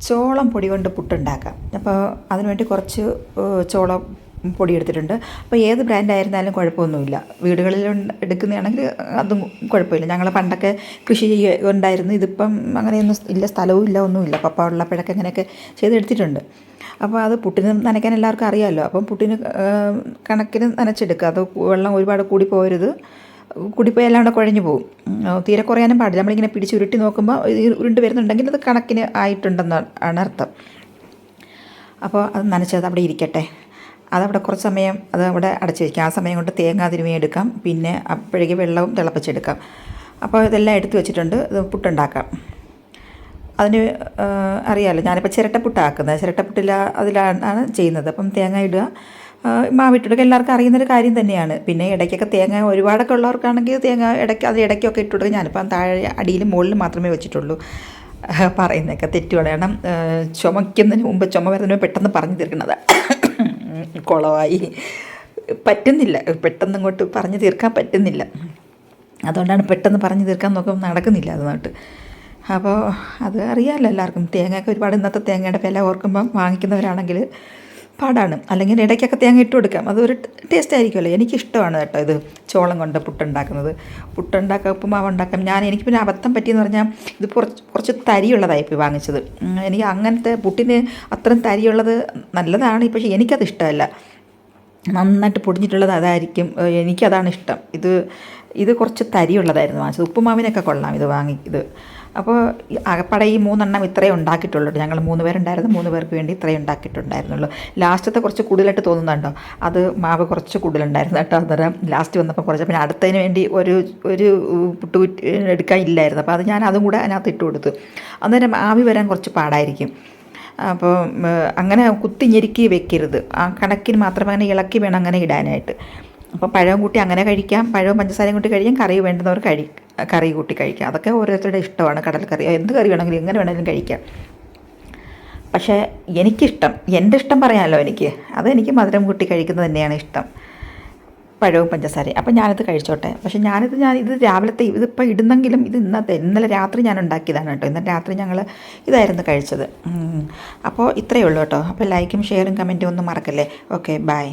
ചോളം പൊടി കൊണ്ട് പുട്ടുണ്ടാക്കാം. അപ്പോൾ അതിനുവേണ്ടി കുറച്ച് ചോളം പൊടി എടുത്തിട്ടുണ്ട്. അപ്പോൾ ഏത് ബ്രാൻഡായിരുന്നാലും കുഴപ്പമൊന്നുമില്ല. വീടുകളിൽ എടുക്കുന്നതാണെങ്കിൽ അതും കുഴപ്പമില്ല. ഞങ്ങൾ പണ്ടൊക്കെ കൃഷി ഉണ്ടായിരുന്നു. ഇതിപ്പം അങ്ങനെയൊന്നും ഇല്ല, സ്ഥലവും ഇല്ല, ഒന്നുമില്ല. പപ്പ ഉള്ളപ്പോഴൊക്കെ അങ്ങനെയൊക്കെ ചെയ്തെടുത്തിട്ടുണ്ട്. അപ്പോൾ അത് പുട്ടിന് നനയ്ക്കാൻ എല്ലാവർക്കും അറിയാമല്ലോ. അപ്പം പുട്ടിന് കണക്കിന് നനച്ചെടുക്കുക. അത് വെള്ളം ഒരുപാട് കൂടിപ്പോകരുത്. കൂടിപ്പോയി എല്ലാം കൂടെ കുഴഞ്ഞു പോകും. തീരെ കുറയാനും പാടില്ല. നമ്മളിങ്ങനെ പിടിച്ച് ഉരുട്ടി നോക്കുമ്പോൾ ഉരുണ്ട് വരുന്നുണ്ടെങ്കിൽ അത് കണക്കിന് ആയിട്ടുണ്ടെന്നാണ് അർത്ഥം. അപ്പോൾ അത് നനച്ചത് അവിടെ ഇരിക്കട്ടെ. അതവിടെ കുറച്ച് സമയം അത് അവിടെ അടച്ച് വയ്ക്കാം. ആ സമയം കൊണ്ട് തേങ്ങ തിരുമ്മി എടുക്കാം. പിന്നെ അപ്പോഴേക്ക് വെള്ളവും തിളപ്പിച്ചെടുക്കാം. അപ്പോൾ ഇതെല്ലാം എടുത്ത് വെച്ചിട്ടുണ്ട്. ഇത് പുട്ടുണ്ടാക്കാം. അതിന് അറിയാമല്ലോ, ഞാനിപ്പോൾ ചിരട്ടപ്പുട്ടാക്കുന്നത്. ചിരട്ടപ്പുട്ടിൽ അതിലാണ് ചെയ്യുന്നത്. അപ്പം തേങ്ങ ഇടുക, മാവിട്ടിടുക, എല്ലാവർക്കും അറിയുന്നൊരു കാര്യം തന്നെയാണ്. പിന്നെ ഇടയ്ക്കൊക്കെ തേങ്ങ ഒരുപാടൊക്കെ ഉള്ളവർക്കാണെങ്കിൽ തേങ്ങ ഇടയ്ക്കൊക്കെ ഇട്ട് കൊടുക്കുക. ഞാനിപ്പം താഴെ അടിയിലും മുകളിലും മാത്രമേ വെച്ചിട്ടുള്ളൂ. പറയുന്നതൊക്കെ തെറ്റുമാണ്. കാരണം ചുമയ്ക്കുന്നതിന് മുമ്പ് ചുമ വരുന്നതിന് പെട്ടെന്ന് പറഞ്ഞു തീർക്കുന്നത് കുളമായി പറ്റുന്നില്ല. പെട്ടെന്ന് ഇങ്ങോട്ട് പറഞ്ഞു തീർക്കാൻ പറ്റുന്നില്ല. അതുകൊണ്ടാണ് പെട്ടെന്ന് പറഞ്ഞു തീർക്കാൻ നോക്കുമ്പോൾ നടക്കുന്നില്ല അതുമായിട്ട്. അപ്പോൾ അത് അറിയാമല്ലോ എല്ലാവർക്കും. തേങ്ങയൊക്കെ ഒരുപാട് ഇന്നത്തെ തേങ്ങയുടെ വില ഓർക്കുമ്പം വാങ്ങിക്കുന്നവരാണെങ്കിൽ പാടാണ്. അല്ലെങ്കിൽ ഇടയ്ക്കൊക്കെ തേങ്ങ ഇട്ട് കൊടുക്കാം. അതൊരു ടേസ്റ്റ് ആയിരിക്കുമല്ലോ. എനിക്കിഷ്ടമാണ് കേട്ടോ ഇത് ചോളം കൊണ്ട് പുട്ടുണ്ടാക്കുന്നത്. ഉപ്പുമാവ് ഉണ്ടാക്കാം. എനിക്ക് പിന്നെ അബദ്ധം പറ്റിയെന്ന് പറഞ്ഞാൽ ഇത് കുറച്ച് തരിയുള്ളതായിപ്പോയി വാങ്ങിച്ചത്. എനിക്ക് അങ്ങനത്തെ പുട്ടിന് അത്രയും തരിയുള്ളത് നല്ലതാണ്, പക്ഷേ എനിക്കത് ഇഷ്ടമല്ല. നന്നായിട്ട് പൊടിഞ്ഞിട്ടുള്ളത് അതായിരിക്കും, എനിക്കതാണ് ഇഷ്ടം. ഇത് കുറച്ച് തരിയുള്ളതായിരുന്നു വാങ്ങിച്ചത്. ഉപ്പുമാവിനൊക്കെ കൊള്ളാം ഇത്. അപ്പോൾ അകപ്പടെ ഈ 3 എണ്ണം ഇത്രയും ഉണ്ടാക്കിയിട്ടുള്ളൂ. ഞങ്ങൾ 3 പേരുണ്ടായിരുന്നു. 3 പേർക്ക് വേണ്ടി ഇത്രയും ഉണ്ടാക്കിയിട്ടുണ്ടായിരുന്നുള്ളൂ. ലാസ്റ്റത്തെ കുറച്ച് കൂടുതലായിട്ട് തോന്നുന്നുണ്ടോ? അത് മാവ് കുറച്ച് കൂടുതലുണ്ടായിരുന്നു കേട്ടോ. അന്നേരം ലാസ്റ്റ് വന്നപ്പോൾ കുറച്ച്, പിന്നെ അടുത്തതിന് വേണ്ടി ഒരു പുട്ട് എടുക്കാൻ ഇല്ലായിരുന്നു. അപ്പോൾ അത് ഞാൻ അതും കൂടെ അതിനകത്ത് ഇട്ട് കൊടുത്തു. അന്നേരം ആവി വരാൻ കുറച്ച് പാടായിരിക്കും. അപ്പോൾ അങ്ങനെ കുത്തി ഞെരുക്കി വെക്കരുത്. ആ കണക്കിന് മാത്രമേ അങ്ങനെ ഇളക്കി വേണം അങ്ങനെ ഇടാനായിട്ട്. അപ്പോൾ പഴവും കൂട്ടി അങ്ങനെ കഴിക്കാം, പഴവും പഞ്ചസാരയും കൂട്ടി കഴിക്കാം. കറി വേണ്ടുന്നവർ കറി കൂട്ടി കഴിക്കാം. അതൊക്കെ ഓരോരുത്തരുടെ ഇഷ്ടമാണ്. കടൽക്കറിയോ എന്ത് കറി വേണമെങ്കിലും എങ്ങനെ വേണമെങ്കിലും കഴിക്കാം. പക്ഷേ എനിക്കിഷ്ടം, എൻ്റെ ഇഷ്ടം പറയാമല്ലോ അതെനിക്ക് മധുരം കൂട്ടി കഴിക്കുന്നത് തന്നെയാണ് ഇഷ്ടം, പഴവും പഞ്ചസാരയും. അപ്പം ഞാനിത് കഴിച്ചോട്ടെ. പക്ഷേ ഞാനിത് രാവിലത്തെ ഇതിപ്പോൾ ഇടുന്നെങ്കിലും ഇത് ഇന്നലെ രാത്രി ഞാൻ ഉണ്ടാക്കിയതാണ് കേട്ടോ. ഇന്നലെ രാത്രി ഞങ്ങൾ ഇതായിരുന്നു കഴിച്ചത്. അപ്പോൾ ഇത്രയേ ഉള്ളൂ കേട്ടോ. അപ്പോൾ ലൈക്കും ഷെയറും കമൻറ്റും ഒന്നും മറക്കല്ലേ. Okay, by.